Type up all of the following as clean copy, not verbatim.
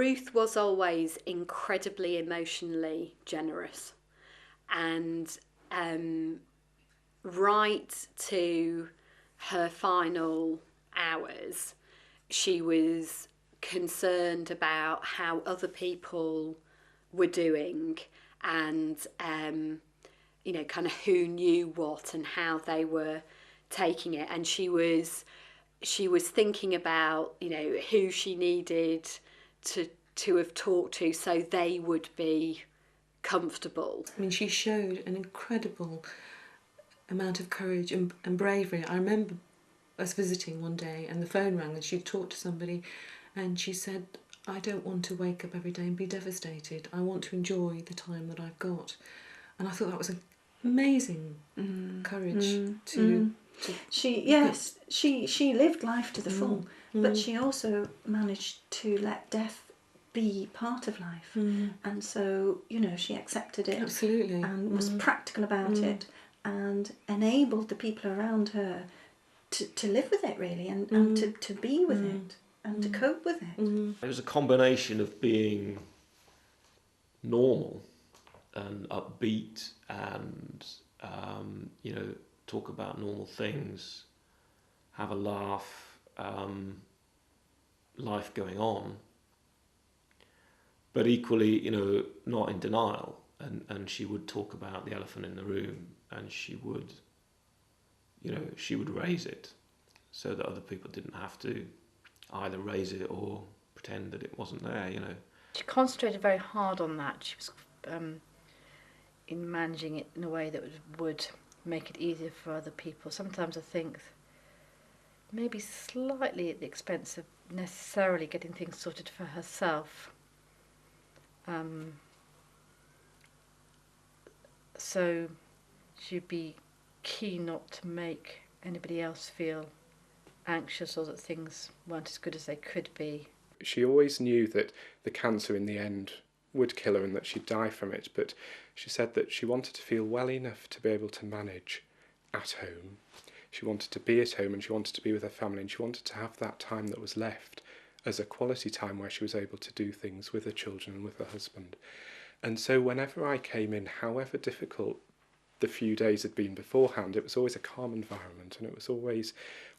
Ruth was always incredibly emotionally generous, and right to her final hours, she was concerned about how other people were doing, and kind of who knew what and how they were taking it. And she was thinking about who she needed to have talked to so they would be comfortable. I mean, she showed an incredible amount of courage and bravery. I remember us visiting one day and the phone rang and she talked to somebody and she said, I don't want to wake up every day and be devastated. I want to enjoy the time that I've got. And I thought that was an amazing courage to... She lived life to the full, but she also managed to let death be part of life. And so, she accepted it. Absolutely. And was practical about it and enabled the people around her to live with it, really, and to be with it and to cope with it. It was a combination of being normal and upbeat and, talk about normal things, have a laugh, life going on, but equally, not in denial. And she would talk about the elephant in the room, and she would raise it so that other people didn't have to either raise it or pretend that it wasn't there, She concentrated very hard on that. She was in managing it in a way that would make it easier for other people. Sometimes I think maybe slightly at the expense of necessarily getting things sorted for herself. So she'd be keen not to make anybody else feel anxious or that things weren't as good as they could be. She always knew that the cancer in the end would kill her and that she'd die from it, but she said that she wanted to feel well enough to be able to manage at home. She wanted to be at home and she wanted to be with her family, and she wanted to have that time that was left as a quality time where she was able to do things with her children and with her husband. And so whenever I came in, however difficult the few days had been beforehand, it was always a calm environment, and it was always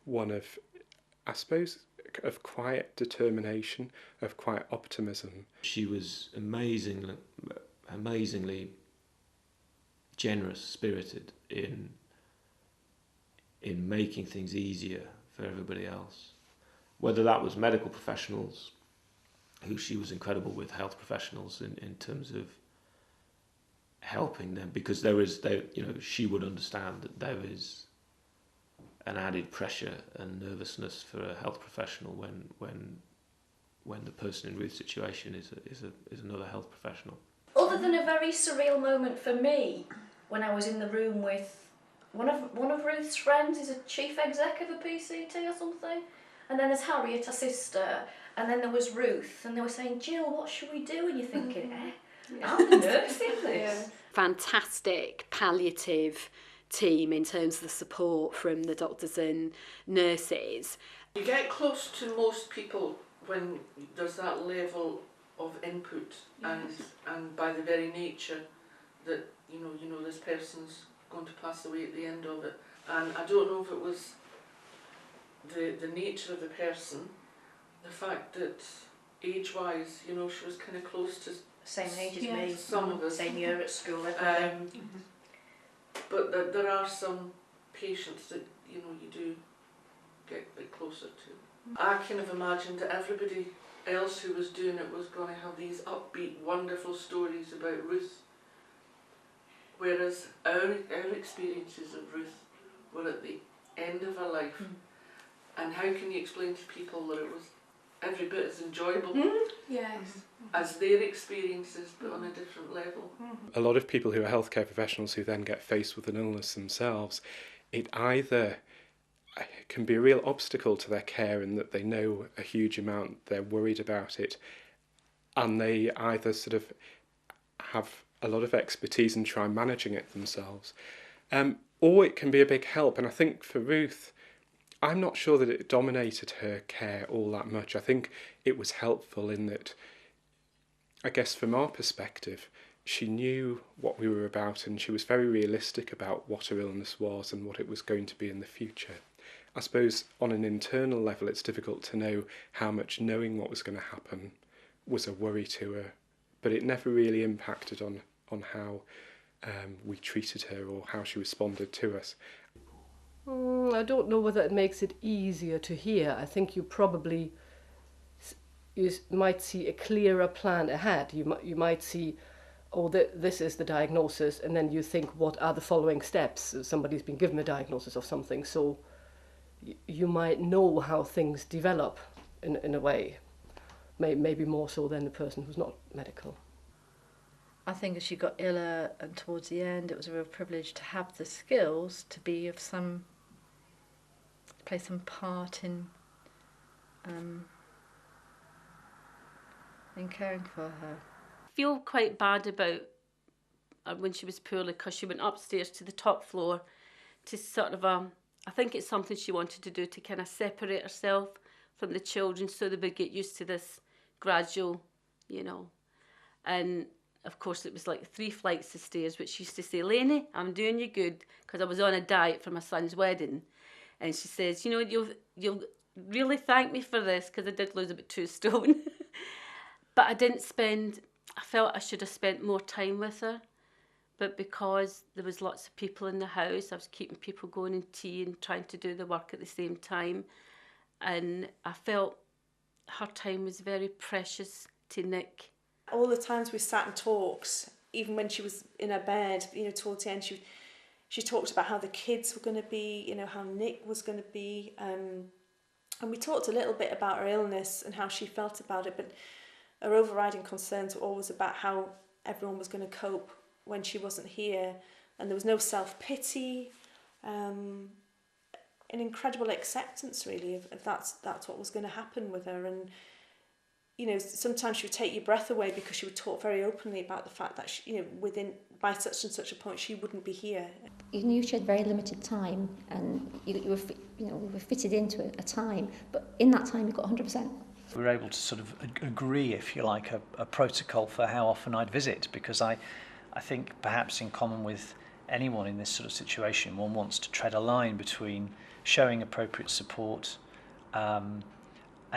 one of, I suppose, of quiet determination, of quiet optimism. She was amazingly generous, spirited in making things easier for everybody else. Whether that was medical professionals, who she was incredible with, health professionals in terms of helping them, because she would understand that there is an added pressure and nervousness for a health professional when the person in Ruth's situation is another health professional. Other than a very surreal moment for me when I was in the room with one of Ruth's friends, is a chief exec of a PCT or something, and then there's Harriet, her sister, and then there was Ruth, and they were saying, Jill, what should we do? And you're thinking, I'm the nurse in this. Fantastic palliative team in terms of the support from the doctors and nurses. You get close to most people when there's that level of input, and by the very nature that you know this person's going to pass away at the end of it. And I don't know if it was the nature of the person, the fact that age-wise, she was kind of close to same age as me, some of us, same year at school, everything. But there are some patients that you do get a bit closer to. I kind of imagined that everybody else who was doing it was going to have these upbeat, wonderful stories about Ruth, whereas our experiences of Ruth were at the end of her life. And how can you explain to people that it was every bit as enjoyable as their experiences, but on a different level? A lot of people who are healthcare professionals who then get faced with an illness themselves, it either can be a real obstacle to their care in that they know a huge amount, they're worried about it, and they either sort of have a lot of expertise and try managing it themselves, or it can be a big help. And I think for Ruth, I'm not sure that it dominated her care all that much. I think it was helpful in that I guess from our perspective, she knew what we were about, and she was very realistic about what her illness was and what it was going to be in the future. I suppose on an internal level it's difficult to know how much knowing what was going to happen was a worry to her, but it never really impacted on how we treated her or how she responded to us. I don't know whether it makes it easier to hear. I think you probably might see a clearer plan ahead. You might see, oh, this is the diagnosis, and then you think, what are the following steps? Somebody's been given a diagnosis of something, so you might know how things develop in a way, maybe more so than the person who's not medical. I think as she got iller and towards the end, it was a real privilege to have the skills to be of play some part in caring for her. I feel quite bad about when she was poorly, because she went upstairs to the top floor to sort of, I think it's something she wanted to do to kind of separate herself from the children so they would get used to this gradual, and of course it was like 3 flights of stairs, which she used to say, Lainey, I'm doing you good, because I was on a diet for my son's wedding. And she says, you'll really thank me for this, because I did lose about 2 stone. But I felt I should have spent more time with her. But because there was lots of people in the house, I was keeping people going in tea and trying to do the work at the same time. And I felt her time was very precious to Nick. All the times we sat and talked, even when she was in her bed, towards the end, she talked about how the kids were going to be, how Nick was going to be. And we talked a little bit about her illness and how she felt about it, but her overriding concerns were always about how everyone was going to cope when she wasn't here. And there was no self-pity, an incredible acceptance, really, of that's what was going to happen with her. And sometimes she would take your breath away, because she would talk very openly about the fact that she, by such and such a point she wouldn't be here. You knew she had very limited time, and we were fitted into a time, but in that time you got 100%. We were able to sort of agree, if you like, a protocol for how often I'd visit, because I think perhaps in common with anyone in this sort of situation, one wants to tread a line between showing appropriate support and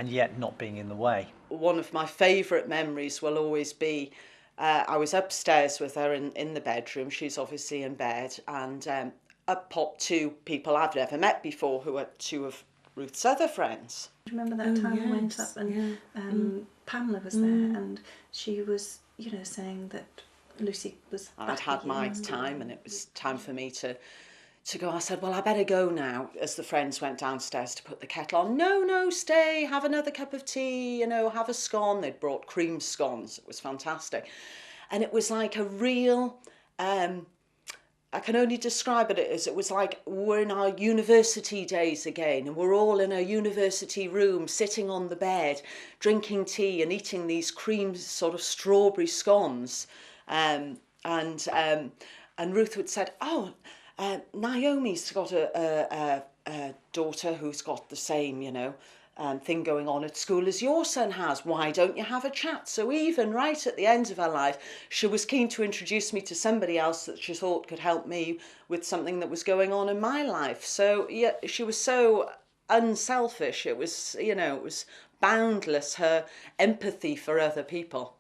yet not being in the way. One of my favourite memories will always be, I was upstairs with her in the bedroom. She's obviously in bed, and up popped 2 people I've never met before, who are 2 of Ruth's other friends. Remember that time I went up and Pamela was there, and she was, saying that Lucy was... I'd had my time, and it was time for me to go. I said, well, I better go now, as the friends went downstairs to put the kettle on. No, stay, have another cup of tea, have a scone. They'd brought cream scones. It was fantastic. And it was like a real, I can only describe it as, it was like we're in our university days again, and we're all in a university room, sitting on the bed, drinking tea and eating these cream sort of strawberry scones. And Ruth had said, Naomi's got a daughter who's got the same, thing going on at school as your son has. Why don't you have a chat? So even right at the end of her life, she was keen to introduce me to somebody else that she thought could help me with something that was going on in my life. So yeah, she was so unselfish. It was, it was boundless, her empathy for other people.